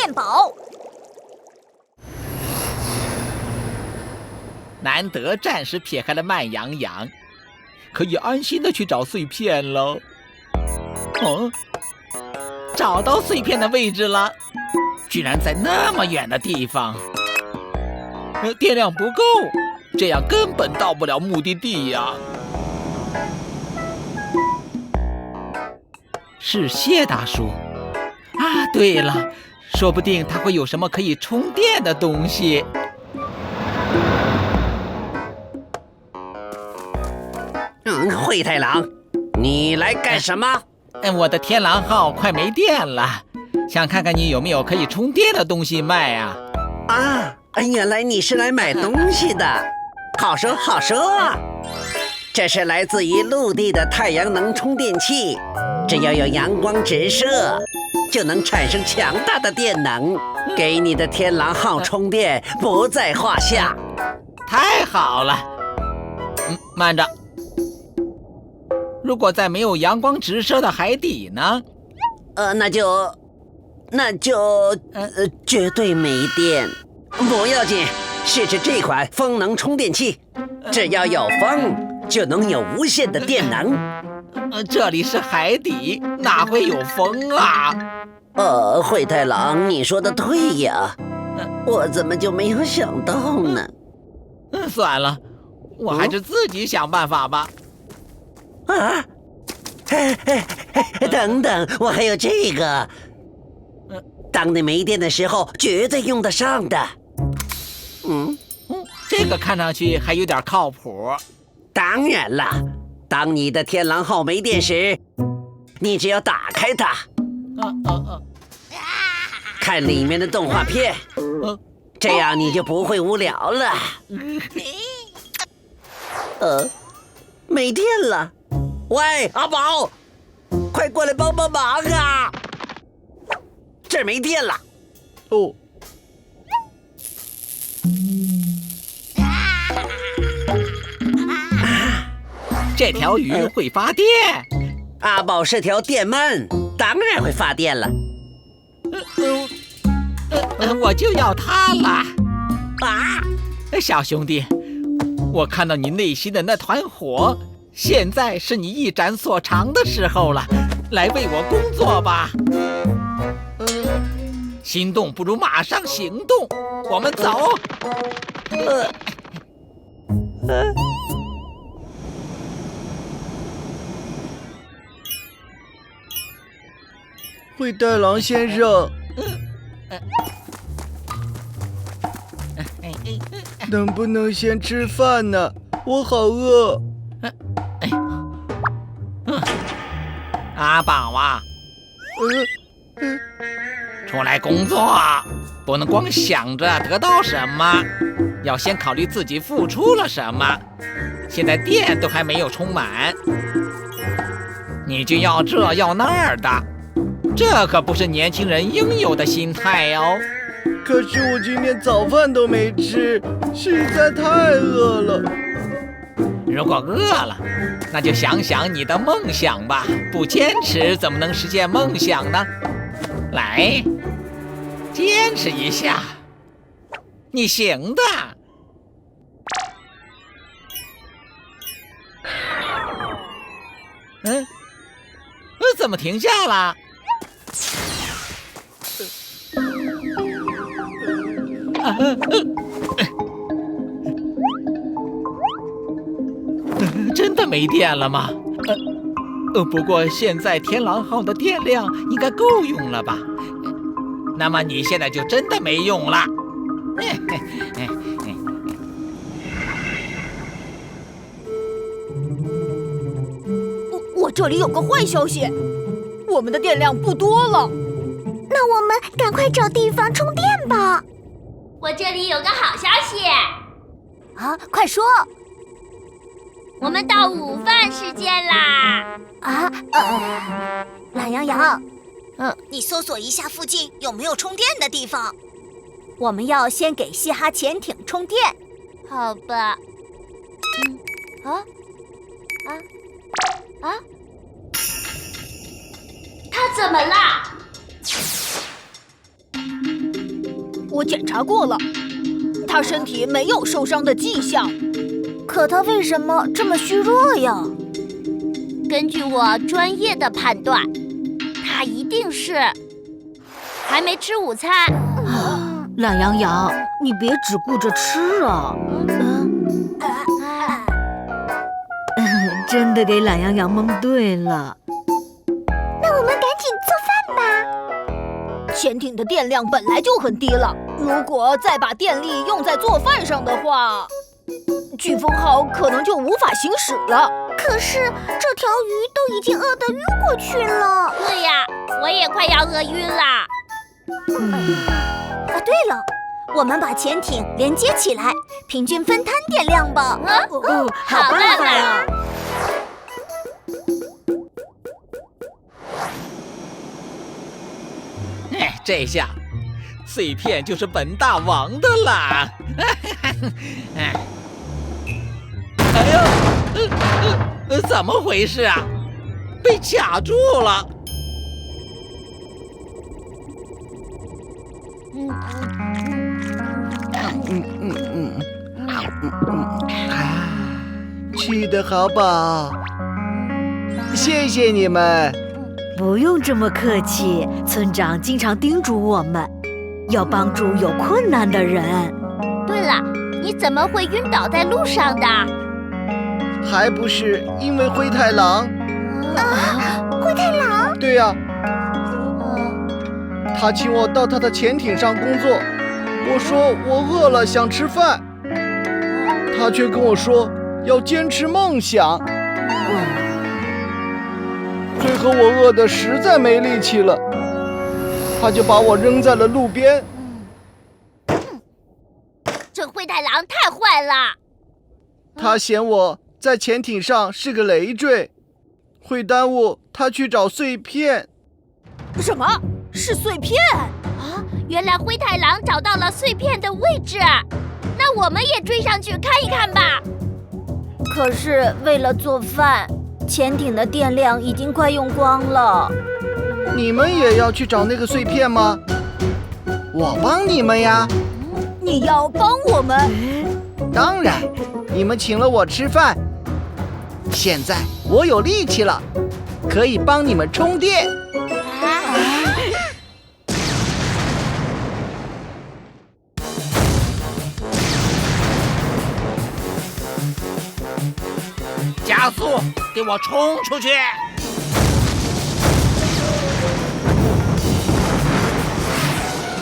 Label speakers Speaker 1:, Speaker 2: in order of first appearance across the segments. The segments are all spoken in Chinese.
Speaker 1: 电宝。
Speaker 2: 难得暂时撇开了慢羊羊，可以安心的去找碎片了。哦，找到碎片的位置了，居然在那么远的地方。电量不够，这样根本到不了目的地呀。是谢大叔啊，对了，说不定他会有什么可以充电的东西。
Speaker 3: 灰太狼，你来干什么？
Speaker 2: 我的天狼号快没电了，想看看你有没有可以充电的东西卖啊。
Speaker 3: 原来你是来买东西的，好说好说啊。这是来自于陆地的太阳能充电器，只要有阳光直射，就能产生强大的电能，给你的天狼号充电不在话下。
Speaker 2: 太好了。慢着，如果在没有阳光直射的海底呢？
Speaker 3: 那就绝对没电。不要紧，试试这款风能充电器，只要有风，就能有无限的电能。
Speaker 2: 这里是海底，哪会有风啊？
Speaker 3: 灰太狼，你说的对呀，我怎么就没有想到呢？
Speaker 2: 算了，我还是自己想办法吧。
Speaker 3: 等等，我还有这个，当你没电的时候绝对用得上的。
Speaker 2: 这个看上去还有点靠谱。
Speaker 3: 当然了，当你的天狼号没电时，你只要打开它，看里面的动画片，这样你就不会无聊了。没电了。喂，阿宝，快过来帮帮忙啊！这儿没电了。
Speaker 2: 这条鱼会发电。
Speaker 3: 阿宝是条电鳗，当然会发电了。
Speaker 2: 我就要它了。小兄弟，我看到你内心的那团火，现在是你一展所长的时候了，来为我工作吧。心动不如马上行动，我们走。
Speaker 4: 灰太狼先生，能不能先吃饭呢？我好饿。
Speaker 2: 阿宝啊，出来工作，不能光想着得到什么，要先考虑自己付出了什么。现在电都还没有充满，你就要这要那儿的，这可不是年轻人应有的心态哦。
Speaker 4: 可是我今天早饭都没吃，实在太饿了。
Speaker 2: 如果饿了，那就想想你的梦想吧，不坚持怎么能实现梦想呢？来，坚持一下，你行的。怎么停下了？真的没电了吗？不过现在天狼号的电量应该够用了吧？那么你现在就真的没用了。
Speaker 1: 我这里有个坏消息，我们的电量不多了。
Speaker 5: 那我们赶快找地方充电吧。
Speaker 6: 我这里有个好消息。
Speaker 1: 快说。
Speaker 6: 我们到午饭时间啦！
Speaker 5: 懒羊羊，
Speaker 1: 你搜索一下附近有没有充电的地方。
Speaker 5: 我们要先给嘻哈潜艇充电。
Speaker 6: 好吧。它怎么了？
Speaker 1: 我检查过了，他身体没有受伤的迹象。
Speaker 5: 可他为什么这么虚弱呀？
Speaker 6: 根据我专业的判断，他一定是还没吃午餐。
Speaker 1: 懒羊羊，你别只顾着吃啊！真的给懒羊羊蒙对了。
Speaker 5: 那我们赶紧做饭吧。
Speaker 1: 潜艇的电量本来就很低了，如果再把电力用在做饭上的话，飓风号可能就无法行驶了。
Speaker 5: 可是这条鱼都已经饿得晕过去了。
Speaker 6: 对呀，我也快要饿晕啦。
Speaker 5: 对了，我们把潜艇连接起来，平均分摊电量吧。
Speaker 6: 好办法呀！
Speaker 2: 这下碎片就是本大王的啦！哎呦，怎么回事啊？被卡住了！
Speaker 4: 吃得好饱，谢谢你们。
Speaker 1: 不用这么客气，村长经常叮嘱我们，要帮助有困难的人。
Speaker 6: 对了，你怎么会晕倒在路上的？
Speaker 4: 还不是因为灰太狼？
Speaker 5: 灰太狼？
Speaker 4: 对呀，他请我到他的潜艇上工作，我说我饿了想吃饭，他却跟我说要坚持梦想。最后我饿得实在没力气了，他就把我扔在了路边。
Speaker 6: 这灰太狼太坏了！
Speaker 4: 他嫌我在潜艇上是个累赘，会耽误他去找碎片。
Speaker 1: 什么？是碎片？
Speaker 6: 啊，原来灰太狼找到了碎片的位置，那我们也追上去看一看吧。
Speaker 5: 可是为了做饭，潜艇的电量已经快用光了。
Speaker 4: 你们也要去找那个碎片吗？我帮你们呀。
Speaker 1: 你要帮我们？
Speaker 4: 当然，你们请了我吃饭，现在我有力气了，可以帮你们充电。
Speaker 2: 加速，给我冲出去！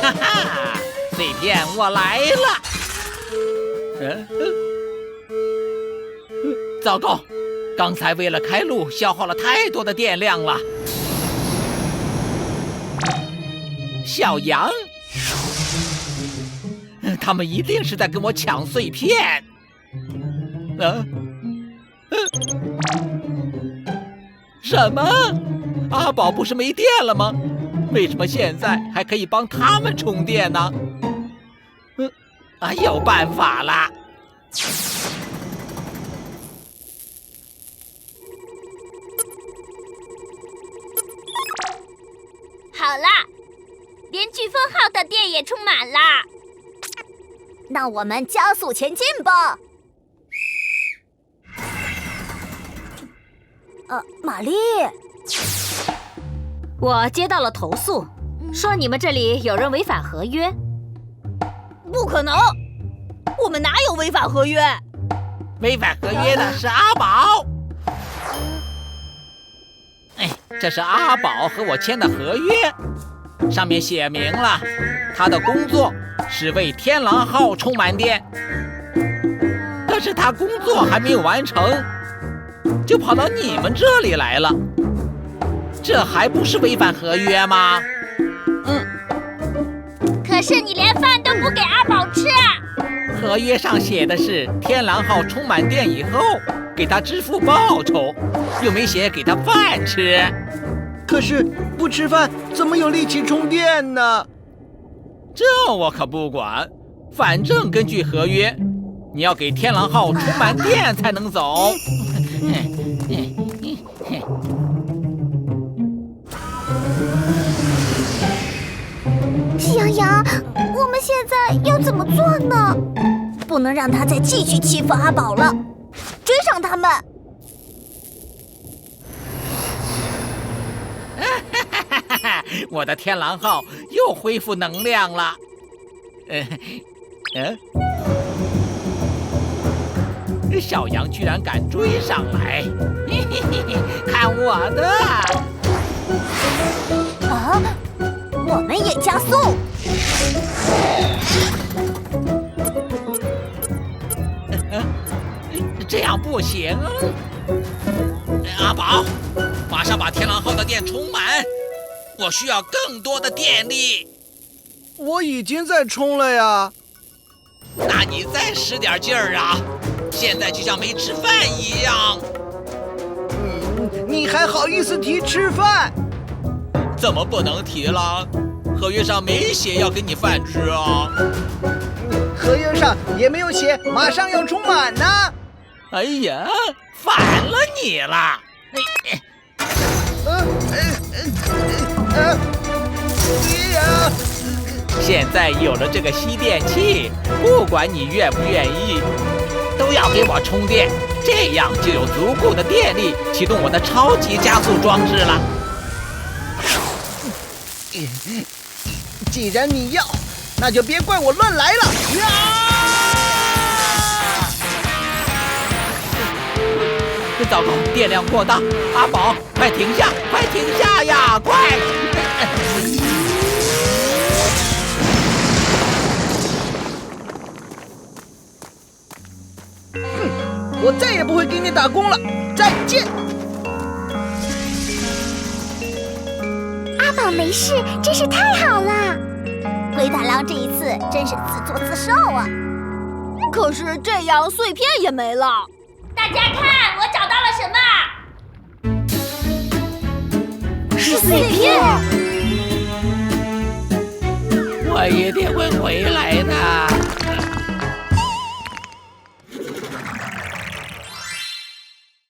Speaker 2: 哈哈，碎片我来了！糟糕，刚才为了开路消耗了太多的电量了。小羊，他们一定是在跟我抢碎片。什么？阿宝不是没电了吗？为什么现在还可以帮他们充电呢？有办法啦！
Speaker 6: 好啦，连飓风号的电也充满啦。
Speaker 5: 那我们加速前进吧。玛丽，
Speaker 7: 我接到了投诉，说你们这里有人违反合约。
Speaker 1: 不可能，我们哪有违反合约？
Speaker 2: 违反合约的是阿宝。这是阿宝和我签的合约，上面写明了，他的工作是为天狼号充满电。可是他工作还没有完成，就跑到你们这里来了，这还不是违反合约吗？
Speaker 6: 可是你连饭都不给阿宝吃。
Speaker 2: 合约上写的是天狼号充满电以后给他支付报酬，又没写给他饭吃。
Speaker 4: 可是不吃饭怎么有力气充电呢？
Speaker 2: 这我可不管，反正根据合约，你要给天狼号充满电才能走。
Speaker 5: 喜羊羊，我我们现在要怎么做呢？不能让他再继续欺负阿宝了，追上他们！
Speaker 2: 我的天狼号又恢复能量了。小羊居然敢追上来，嘿嘿嘿嘿，看我的！
Speaker 5: 啊，我们也加速！
Speaker 2: 这样不行。阿宝，马上把天狼号的电充满，我需要更多的电力。
Speaker 4: 我已经在冲了呀。
Speaker 2: 那你再使点劲儿啊！现在就像没吃饭一样。
Speaker 4: 你还好意思提吃饭？
Speaker 2: 怎么不能提了？合约上没写要给你饭吃啊。
Speaker 4: 合约上也没有写马上要充满呢。
Speaker 2: 哎呀，反了你了！现在有了这个吸电器，不管你愿不愿意，都要给我充电，这样就有足够的电力启动我的超级加速装置了。
Speaker 4: 既然你要，那就别怪我乱来了。
Speaker 2: 糟糕，电量过大！阿宝，快停下！快停下呀！快！
Speaker 4: 我再也不会给你打工了，再见。
Speaker 5: 阿宝没事，真是太好了。灰太狼这一次真是自作自受啊！
Speaker 1: 可是这样碎片也没了。
Speaker 6: 大家看，我找到了什么？
Speaker 5: 是碎片。
Speaker 2: 我一定会回来的。